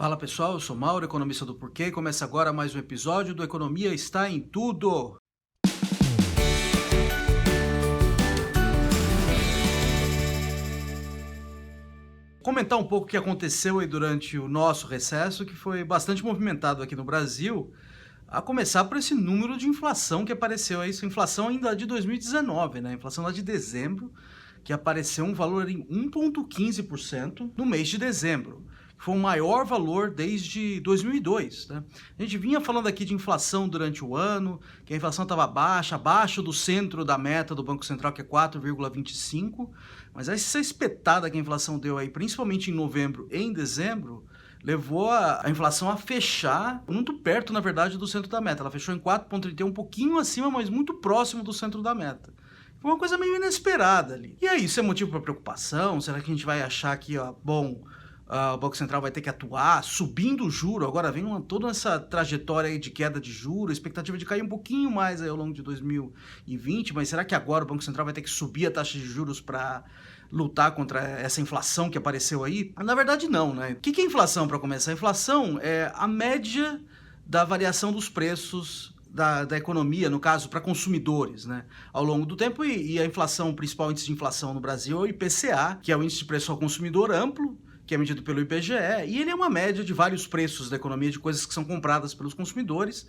Fala pessoal, eu sou Mauro, economista do Porquê, e começa agora mais um episódio do Economia Está em Tudo. Comentar um pouco o que aconteceu aí durante o nosso recesso, que foi bastante movimentado aqui no Brasil, a começar por esse número de inflação que apareceu aí, essa inflação ainda de 2019, né? Inflação lá de dezembro, que apareceu um valor em 1,15% no mês de dezembro. Foi o maior valor desde 2002, né? A gente vinha falando aqui de inflação durante o ano, que a inflação estava baixa, abaixo do centro da meta do Banco Central, que é 4,25%, mas essa espetada que a inflação deu aí, principalmente em novembro e em dezembro, levou a inflação a fechar muito perto, na verdade, do centro da meta. Ela fechou em 4,31, um pouquinho acima, mas muito próximo do centro da meta. Foi uma coisa meio inesperada ali. E aí, isso é motivo para preocupação? Será que a gente vai achar que, o Banco Central vai ter que atuar subindo o juro? Agora vem toda essa trajetória aí de queda de juros, expectativa de cair um pouquinho mais aí ao longo de 2020, mas será que agora o Banco Central vai ter que subir a taxa de juros para lutar contra essa inflação que apareceu aí? Na verdade não, né? O que é inflação, para começar? A inflação é a média da variação dos preços da economia, no caso, para consumidores, né, ao longo do tempo, e a inflação, o principal índice de inflação no Brasil é o IPCA, que é o índice de preço ao consumidor amplo, que é medido pelo IBGE, e ele é uma média de vários preços da economia, de coisas que são compradas pelos consumidores,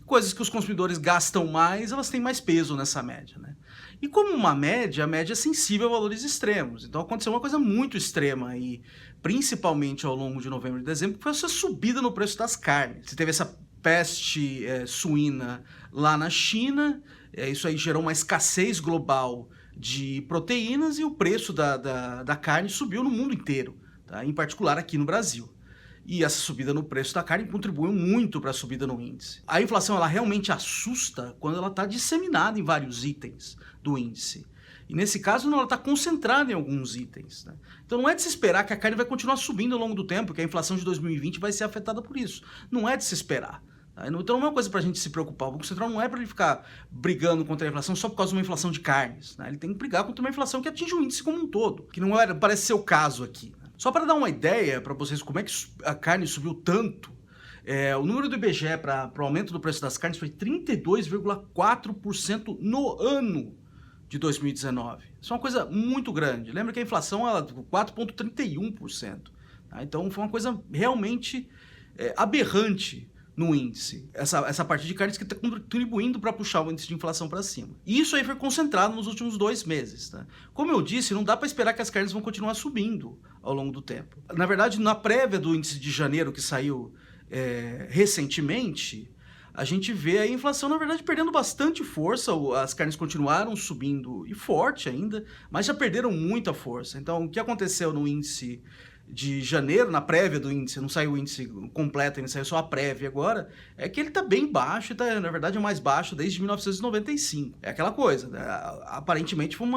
coisas que os consumidores gastam mais, elas têm mais peso nessa média, né? E como uma média, a média é sensível a valores extremos, então aconteceu uma coisa muito extrema aí, principalmente ao longo de novembro e dezembro, que foi essa subida no preço das carnes. Você teve essa peste suína lá na China, isso aí gerou uma escassez global de proteínas e o preço da carne subiu no mundo inteiro, tá? Em particular aqui no Brasil. E essa subida no preço da carne contribuiu muito para a subida no índice. A inflação ela realmente assusta quando ela está disseminada em vários itens do índice. E nesse caso, ela está concentrada em alguns itens, né? Então não é de se esperar que a carne vai continuar subindo ao longo do tempo, que a inflação de 2020 vai ser afetada por isso. Não é de se esperar. Tá? Então não é uma coisa para a gente se preocupar. O Banco Central não é para ele ficar brigando contra a inflação só por causa de uma inflação de carnes, né? Ele tem que brigar contra uma inflação que atinge o índice como um todo, que não parece ser o caso aqui, né? Só para dar uma ideia para vocês como é que a carne subiu tanto, o número do IBGE para o aumento do preço das carnes foi 32,4% no ano de 2019. Isso é uma coisa muito grande. Lembra que a inflação é 4,31%. Tá? Então foi uma coisa realmente aberrante no índice. Essa parte de carnes que está contribuindo para puxar o índice de inflação para cima. E isso aí foi concentrado nos últimos 2 meses. Tá? Como eu disse, não dá para esperar que as carnes vão continuar subindo ao longo do tempo. Na verdade, na prévia do índice de janeiro que saiu recentemente, a gente vê a inflação, na verdade, perdendo bastante força. As carnes continuaram subindo e forte ainda, mas já perderam muita força. Então, o que aconteceu no índice de janeiro, na prévia do índice, não saiu o índice completo, ainda saiu só a prévia agora, é que ele está bem baixo, e tá, na verdade, é o mais baixo desde 1995. É aquela coisa, né? Aparentemente foi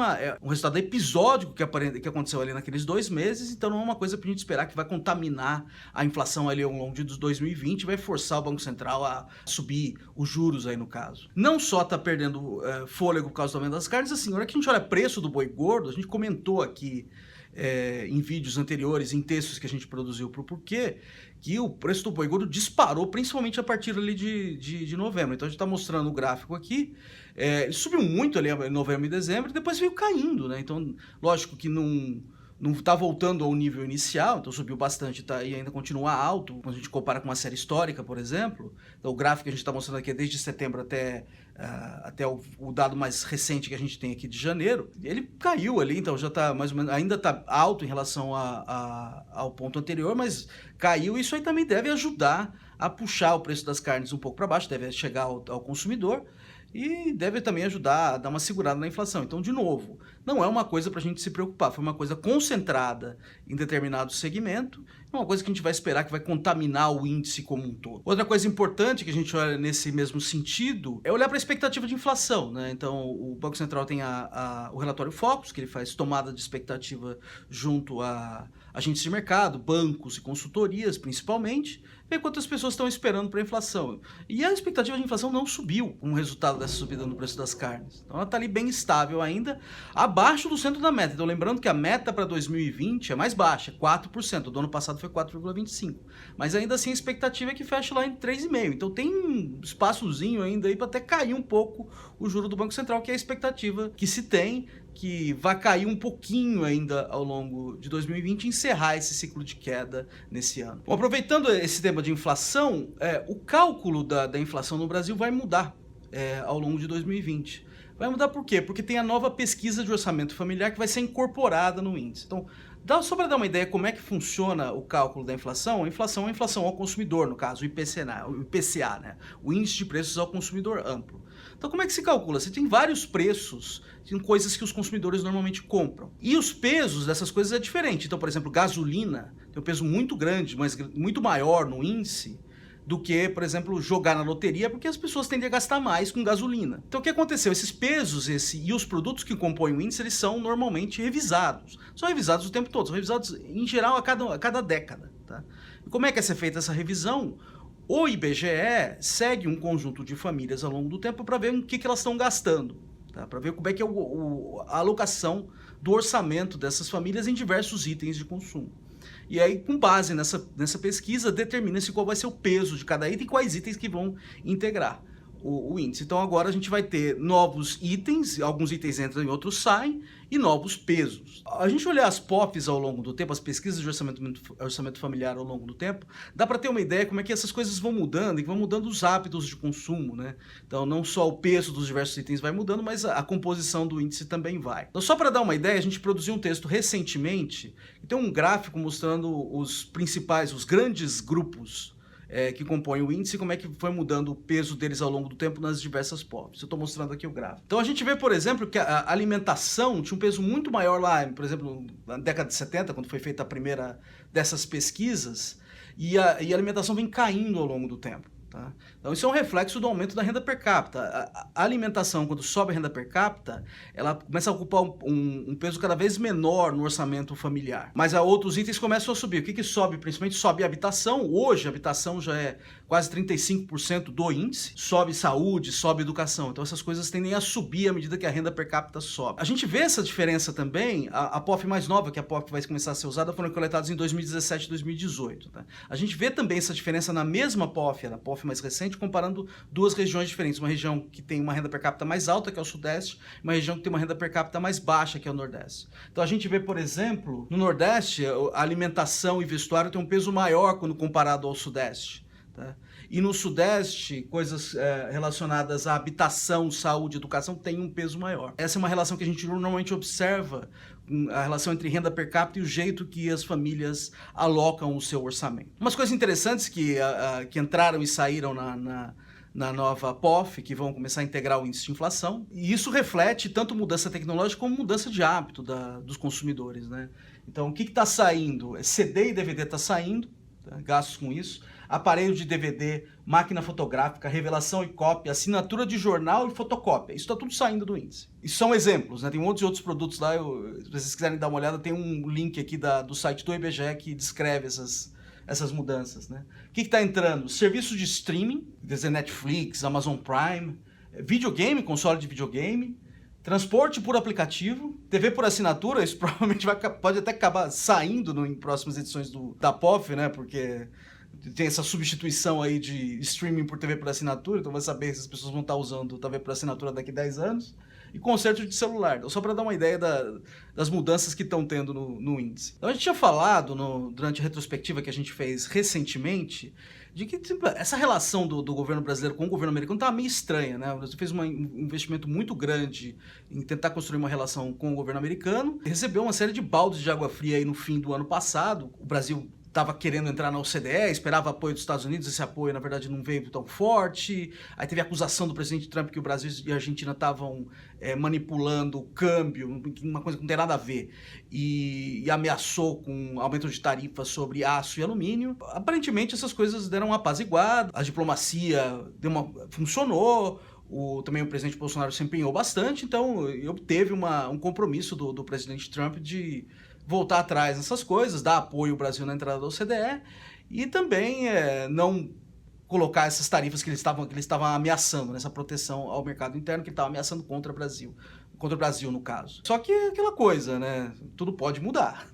um resultado episódico que aconteceu ali naqueles 2 meses, então não é uma coisa para a gente esperar que vai contaminar a inflação ali ao longo de 2020 e vai forçar o Banco Central a subir os juros aí no caso. Não só está perdendo fôlego por causa do aumento das carnes, assim, na hora que a gente olha o preço do boi gordo, a gente comentou aqui em vídeos anteriores, em textos que a gente produziu para o Porquê, que o preço do boi gordo disparou, principalmente a partir ali de novembro. Então a gente está mostrando o gráfico aqui, ele subiu muito ali em novembro e dezembro, e depois veio caindo, né? Então, lógico que não está voltando ao nível inicial, então subiu bastante, tá, e ainda continua alto, quando a gente compara com uma série histórica, por exemplo. Então o gráfico que a gente está mostrando aqui é desde setembro até o dado mais recente que a gente tem aqui de janeiro. Ele caiu ali, então já está mais ou menos, ainda está alto em relação ao ponto anterior, mas caiu, e isso aí também deve ajudar a puxar o preço das carnes um pouco para baixo, deve chegar ao consumidor, e deve também ajudar a dar uma segurada na inflação. Então, de novo, não é uma coisa para a gente se preocupar, foi uma coisa concentrada em determinado segmento, é uma coisa que a gente vai esperar que vai contaminar o índice como um todo. Outra coisa importante que a gente olha nesse mesmo sentido é olhar para a expectativa de inflação, né? Então, o Banco Central tem o relatório Focus, que ele faz tomada de expectativa junto a agentes de mercado, bancos e consultorias, principalmente, ver quantas pessoas estão esperando para a inflação. E a expectativa de inflação não subiu como resultado dessa subida no preço das carnes. Então ela está ali bem estável ainda, abaixo do centro da meta. Então, lembrando que a meta para 2020 é mais baixa, 4%. Do ano passado foi 4,25%. Mas ainda assim a expectativa é que feche lá em 3,5%. Então tem um espaçozinho ainda aí para até cair um pouco o juro do Banco Central, que é a expectativa que se tem, que vai cair um pouquinho ainda ao longo de 2020 e encerrar esse ciclo de queda nesse ano. Bom, aproveitando esse tema de inflação, o cálculo da inflação no Brasil vai mudar ao longo de 2020. Vai mudar por quê? Porque tem a nova pesquisa de orçamento familiar que vai ser incorporada no índice. Então, só para dar uma ideia como é que funciona o cálculo da inflação, a inflação é a inflação ao consumidor, no caso, o IPCA, né? O Índice de Preços ao Consumidor Amplo. Então, como é que se calcula? Você tem vários preços, tem coisas que os consumidores normalmente compram. E os pesos dessas coisas é diferente. Então, por exemplo, gasolina tem um peso muito grande, mas muito maior no índice, do que, por exemplo, jogar na loteria, porque as pessoas tendem a gastar mais com gasolina. Então o que aconteceu? Esses pesos e os produtos que compõem o índice, eles são normalmente revisados. São revisados o tempo todo, são revisados em geral a cada década. Tá? E como é que é ser feita essa revisão? O IBGE segue um conjunto de famílias ao longo do tempo para ver o que elas estão gastando, tá? Para ver como é que é a alocação do orçamento dessas famílias em diversos itens de consumo. E aí, com base nessa pesquisa, determina-se qual vai ser o peso de cada item e quais itens que vão integrar o índice. Então agora a gente vai ter novos itens, alguns itens entram e outros saem, e novos pesos. A gente olhar as POFs ao longo do tempo, as pesquisas de orçamento familiar ao longo do tempo, dá para ter uma ideia como é que essas coisas vão mudando e vão mudando os hábitos de consumo, né? Então não só o peso dos diversos itens vai mudando, mas a composição do índice também vai. Então só para dar uma ideia, a gente produziu um texto recentemente, e tem um gráfico mostrando os grandes grupos que compõem o índice, como é que foi mudando o peso deles ao longo do tempo nas diversas POFs. Eu estou mostrando aqui o gráfico. Então a gente vê, por exemplo, que a alimentação tinha um peso muito maior lá, por exemplo, na década de 70, quando foi feita a primeira dessas pesquisas, e a alimentação vem caindo ao longo do tempo. Tá? Então isso é um reflexo do aumento da renda per capita. A alimentação, quando sobe a renda per capita, ela começa a ocupar um peso cada vez menor no orçamento familiar. Mas outros itens começam a subir. O que sobe? Principalmente sobe a habitação. Hoje a habitação já é quase 35% do índice. Sobe saúde, sobe educação. Então essas coisas tendem a subir à medida que a renda per capita sobe. A gente vê essa diferença também. A POF mais nova, que a POF vai começar a ser usada, foram coletados em 2017 e 2018. Tá? A gente vê também essa diferença na mesma POF, na POF mais recente, comparando duas regiões diferentes. Uma região que tem uma renda per capita mais alta, que é o Sudeste, e uma região que tem uma renda per capita mais baixa, que é o Nordeste. Então a gente vê, por exemplo, no Nordeste, a alimentação e vestuário tem um peso maior quando comparado ao Sudeste. Tá? E no Sudeste, coisas relacionadas à habitação, saúde, educação, tem um peso maior. Essa é uma relação que a gente normalmente observa, a relação entre renda per capita e o jeito que as famílias alocam o seu orçamento. Umas coisas interessantes que entraram e saíram na nova POF, que vão começar a integrar o índice de inflação, e isso reflete tanto mudança tecnológica como mudança de hábito dos consumidores, né? Então, o que está saindo? CD e DVD está saindo, tá? Gastos com isso. Aparelho de DVD, máquina fotográfica, revelação e cópia, assinatura de jornal e fotocópia. Isso está tudo saindo do índice. Isso são exemplos, né? Tem muitos outros produtos lá, se vocês quiserem dar uma olhada, tem um link aqui do site do IBGE que descreve essas mudanças, né? O que está entrando? Serviços de streaming, quer dizer, Netflix, Amazon Prime, videogame, console de videogame, transporte por aplicativo, TV por assinatura. Isso provavelmente pode até acabar saindo em próximas edições da POF, né? Porque tem essa substituição aí de streaming por TV por assinatura, então vai saber se as pessoas vão estar usando TV por assinatura daqui a 10 anos. E conserto de celular, então, só para dar uma ideia das mudanças que estão tendo no índice. Então a gente tinha falado durante a retrospectiva que a gente fez recentemente, de que essa relação do governo brasileiro com o governo americano estava meio estranha, né? O Brasil fez um investimento muito grande em tentar construir uma relação com o governo americano, e recebeu uma série de baldes de água fria aí no fim do ano passado. O Brasil estava querendo entrar na OCDE, esperava apoio dos Estados Unidos, esse apoio, na verdade, não veio tão forte. Aí teve a acusação do presidente Trump que o Brasil e a Argentina estavam manipulando o câmbio, uma coisa que não tem nada a ver, e ameaçou com aumento de tarifas sobre aço e alumínio. Aparentemente, essas coisas deram uma apaziguada, a diplomacia funcionou, também o presidente Bolsonaro se empenhou bastante, então obteve um compromisso do presidente Trump de voltar atrás nessas coisas, dar apoio ao Brasil na entrada da OCDE e também não colocar essas tarifas que eles estavam ameaçando, nessa proteção ao mercado interno que ele estava ameaçando contra o Brasil contra o Brasil, no caso. Só que é aquela coisa, né? Tudo pode mudar.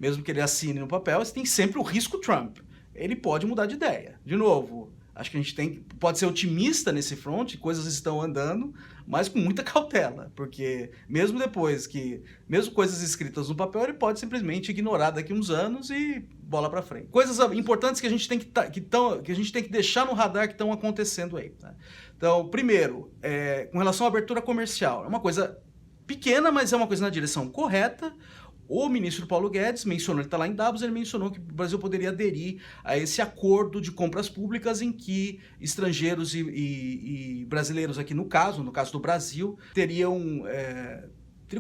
Mesmo que ele assine no papel, você tem sempre o risco Trump. Ele pode mudar de ideia. De novo, acho que a gente pode ser otimista nesse front, coisas estão andando, mas com muita cautela, porque mesmo coisas escritas no papel, ele pode simplesmente ignorar daqui uns anos e bola para frente. Coisas importantes que a gente tem que deixar no radar que estão acontecendo aí. Tá? Então, primeiro, com relação à abertura comercial, é uma coisa pequena, mas é uma coisa na direção correta. O ministro Paulo Guedes mencionou, ele está lá em Davos, ele mencionou que o Brasil poderia aderir a esse acordo de compras públicas em que estrangeiros e brasileiros aqui no caso do Brasil, teriam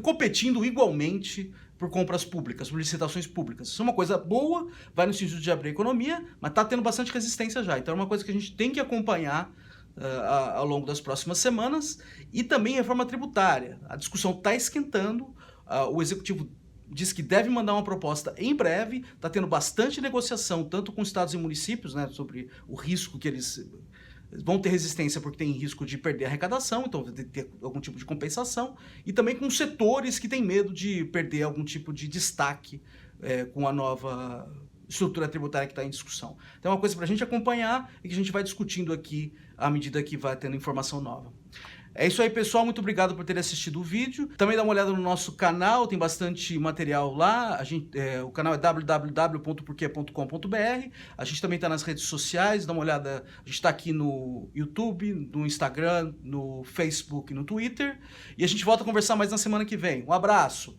competindo igualmente por compras públicas, por licitações públicas. Isso é uma coisa boa, vai no sentido de abrir a economia, mas está tendo bastante resistência já. Então é uma coisa que a gente tem que acompanhar ao longo das próximas semanas. E também reforma tributária. A discussão está esquentando, o Executivo diz que deve mandar uma proposta em breve, está tendo bastante negociação, tanto com estados e municípios, né, sobre o risco que eles vão ter resistência porque tem risco de perder a arrecadação, então vai ter algum tipo de compensação, e também com setores que têm medo de perder algum tipo de destaque com a nova estrutura tributária que está em discussão. Então é uma coisa para a gente acompanhar e que a gente vai discutindo aqui à medida que vai tendo informação nova. É isso aí, pessoal. Muito obrigado por terem assistido o vídeo. Também dá uma olhada no nosso canal, tem bastante material lá. O canal é www.porquê.com.br. A gente também está nas redes sociais, dá uma olhada. A gente está aqui no YouTube, no Instagram, no Facebook e no Twitter. E a gente volta a conversar mais na semana que vem. Um abraço!